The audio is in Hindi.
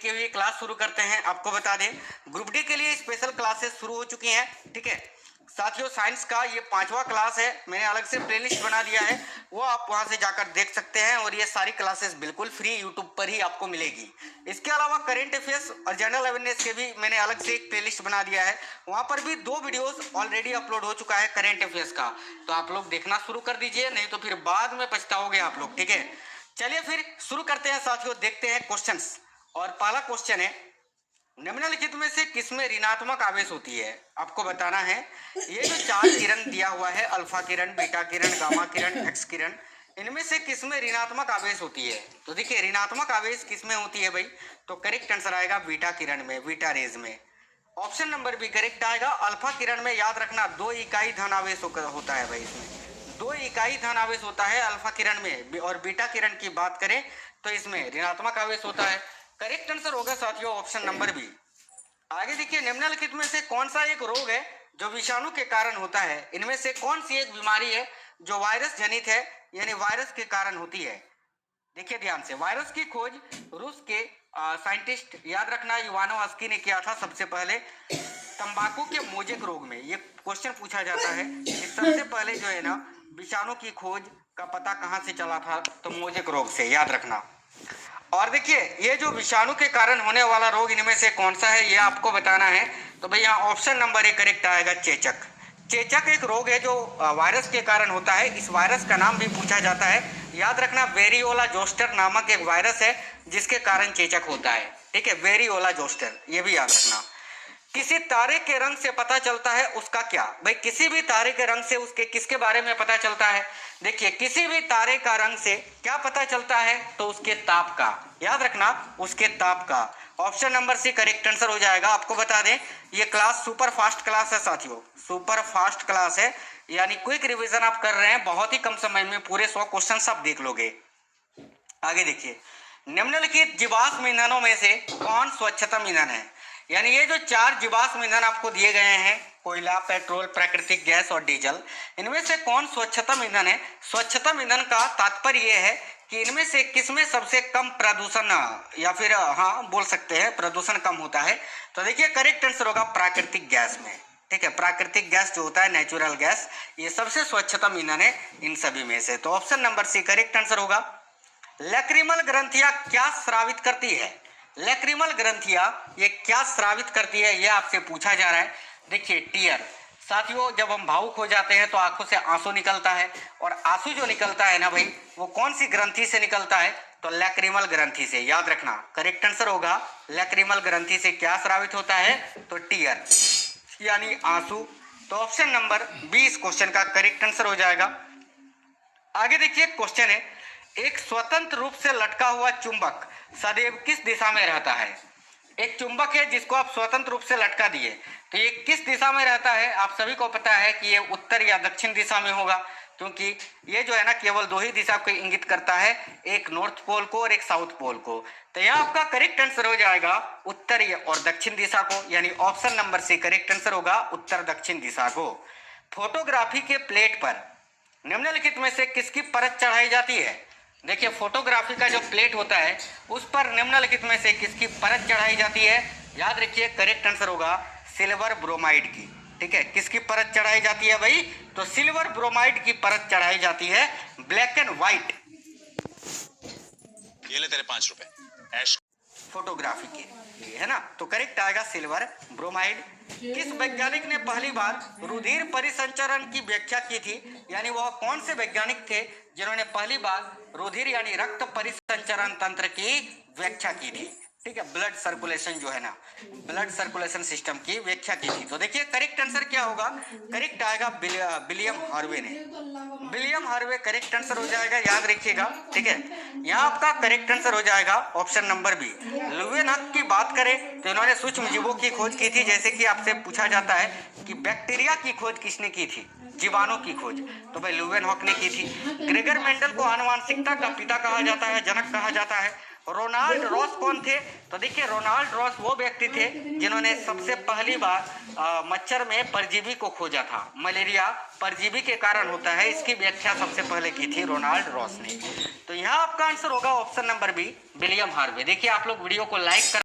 देखते हुए क्लास शुरू करते हैं। आपको बता दें ग्रुप डी के लिए स्पेशल क्लासेस शुरू हो चुकी हैं। ठीक है साथियों, साइंस का ये 5वां क्लास है। मैंने अलग से प्लेलिस्ट बना दिया है, वो आप वहां से जाकर देख सकते हैं। और ये सारी क्लासेस बिल्कुल फ्री यूट्यूब पर ही आपको मिलेगी। इसके अलावा करेंट अफेयर्स और जनरल अवेयरनेस के भी मैंने अलग से एक प्लेलिस्ट बना दिया है। वहां पर भी 2 वीडियोस ऑलरेडी अपलोड हो चुका है करेंट अफेयर्स का, तो आप लोग देखना शुरू कर दीजिए, नहीं तो फिर बाद में पछताओगे आप लोग। ठीक है चलिए फिर शुरू करते हैं साथियों, देखते हैं क्वेश्चंस। और पहला क्वेश्चन है, निम्नलिखित में से किसमें ऋणात्मक आवेश होती है? आपको बताना है। ये जो 4 किरण दिया हुआ है, अल्फा किरण, बीटा किरण, गामा किरण, एक्स किरण, इनमें से किसमें ऋणात्मक आवेश होती है? तो देखिए ऋणात्मक आवेश किसमें होती है भाई, तो करेक्ट आंसर आएगा बीटा किरण में, बीटा रेज में। ऑप्शन नंबर बी करेक्ट आएगा। अल्फा किरण में याद रखना 2 इकाई धन आवेश होता है भाई, इसमें 2 इकाई धन आवेश होता है अल्फा किरण में। और बीटा किरण की बात करें तो इसमें ऋणात्मक आवेश होता है। करेक्ट आंसर होगा साथियों ऑप्शन नंबर बी। आगे देखिए, निम्नलिखित में से कौन सा एक रोग है जो विषाणु के कारण होता है? इनमें से कौन सी एक बीमारी है जो वायरस जनित है, यानी वायरस के कारण होती है? देखिए ध्यान से, वायरस की खोज रूस के साइंटिस्ट याद रखना इवानोव्स्की ने किया था सबसे पहले तंबाकू के मोजेक रोग में। ये क्वेश्चन पूछा जाता है कि सबसे पहले जो है ना विषाणु की खोज का पता कहां से चला था, तो मोजेक रोग से, याद रखना। और देखिए ये जो विषाणु के कारण होने वाला रोग इनमें से कौन सा है, ये आपको बताना है। तो भाई यहाँ ऑप्शन नंबर ए करेक्ट आएगा, चेचक। चेचक एक रोग है जो वायरस के कारण होता है। इस वायरस का नाम भी पूछा जाता है, याद रखना वेरियोला जोस्टर नामक एक वायरस है जिसके कारण चेचक होता है। ठीक है, वेरियोला जोस्टर, ये भी याद रखना। किसी तारे के रंग से पता चलता है उसका क्या? भाई किसी भी तारे के रंग से उसके किसके बारे में पता चलता है? देखिए किसी भी तारे का रंग से क्या पता चलता है, तो उसके ताप का, याद रखना उसके ताप का। Option number C correct answer हो जाएगा। आपको बता दें ये क्लास सुपर फास्ट क्लास है साथियों, सुपर फास्ट क्लास है, यानी क्विक रिवीजन आप कर रहे हैं, बहुत ही कम समय में पूरे 100 क्वेश्चन आप देख लोगे। आगे देखिए, निम्नलिखित जीवाश्म ईंधनों में से कौन स्वच्छतम ईंधन है? यानी ये जो 4 जीवाश्म ईंधन आपको दिए गए हैं, कोयला, पेट्रोल, प्राकृतिक गैस और डीजल, इनमें से कौन स्वच्छतम ईंधन है? स्वच्छतम ईंधन का तात्पर्य यह है कि इनमें से किसमें सबसे कम प्रदूषण, या फिर हाँ बोल सकते हैं प्रदूषण कम होता है। तो देखिए करेक्ट आंसर होगा प्राकृतिक गैस में। ठीक है, प्राकृतिक गैस जो होता है, नेचुरल गैस, ये सबसे स्वच्छतम ईंधन है इन सभी में से। तो option number C correct answer होगा। लैक्रिमल ग्रंथियां क्या स्रावित करती है? लैक्रिमल ग्रंथियां ये क्या स्रावित करती है, ये आपसे पूछा जा रहा है। देखिए टीयर साथियों, जब हम भावुक हो जाते हैं तो आंखों से आंसू निकलता है, और आंसू जो निकलता है ना भाई, वो कौन सी ग्रंथि से निकलता है? तो लैक्रिमल ग्रंथि से, याद रखना। करेक्ट आंसर होगा लैक्रिमल ग्रंथि से क्या स्रावित होता है, तो टीयर यानी आंसू। तो ऑप्शन नंबर 20 क्वेश्चन का करेक्ट आंसर हो जाएगा। आगे देखिए क्वेश्चन है, एक स्वतंत्र रूप से लटका हुआ चुंबक सदैव किस दिशा में रहता है? एक चुंबक है जिसको आप स्वतंत्र रूप से लटका दिए, तो ये किस दिशा में रहता है? आप सभी को पता है कि ये उत्तर या दक्षिण दिशा में होगा, क्योंकि ये जो है ना केवल 2 ही दिशा को इंगित करता है, एक नॉर्थ पोल को और एक साउथ पोल को। तो यहाँ आपका करेक्ट आंसर हो जाएगा उत्तर और दक्षिण दिशा को, यानी option number C correct answer होगा उत्तर दक्षिण दिशा को। फोटोग्राफी के प्लेट पर निम्नलिखित में से किसकी परत चढ़ाई जाती है? देखिए फोटोग्राफी का जो प्लेट होता है उस पर निम्नलिखित में से किसकी परत चढ़ाई जाती है? याद रखिए करेक्ट आंसर होगा सिल्वर ब्रोमाइड की। ठीक है, किसकी परत चढ़ाई जाती है भाई? तो सिल्वर ब्रोमाइड की परत चढ़ाई जाती है, ब्लैक एंड व्हाइट। ये ले तेरे 5 रुपए ऐश फोटोग्राफी के लिए, है ना? तो करेक्ट आएगा सिल्वर ब्रोमाइड। किस वैज्ञानिक ने पहली बार रुधिर परिसंचरण की व्याख्या की थी? यानी वह कौन से वैज्ञानिक थे जिन्होंने पहली बार रुधिर यानी रक्त परिसंचरण तंत्र की व्याख्या की थी? ठीक है, ब्लड सर्कुलेशन जो है ना, ब्लड सर्कुलेशन सिस्टम की व्याख्या की थी। तो देखिए करेक्ट आंसर क्या होगा? करेक्ट आएगा विलियम हार्वे ने, विलियम हार्वे करेक्ट आंसर हो जाएगा, याद रखिएगा। ठीक है, यहाँ आपका करेक्ट आंसर हो जाएगा ऑप्शन नंबर बी। लुवेनहक की बात करें तो इन्होंने सूक्ष्म जीवों की खोज की थी, जैसे कि आपसे पूछा जाता है कि बैक्टीरिया की खोज किसने की थी? जीवाणु की खोज, तो भाई लुवेनहक ने की थी। ग्रेगर मेंडल को आनुवांशिकता का पिता कहा जाता है, जनक कहा जाता है। रोनाल्ड रॉस कौन थे? तो देखिए रोनाल्ड रॉस वो व्यक्ति थे जिन्होंने सबसे पहली बार मच्छर में परजीवी को खोजा था। मलेरिया परजीवी के कारण होता है, इसकी व्याख्या सबसे पहले की थी रोनाल्ड रॉस ने। तो यहाँ आपका आंसर होगा option number B, William Harvey. देखिए आप लोग वीडियो को लाइक कर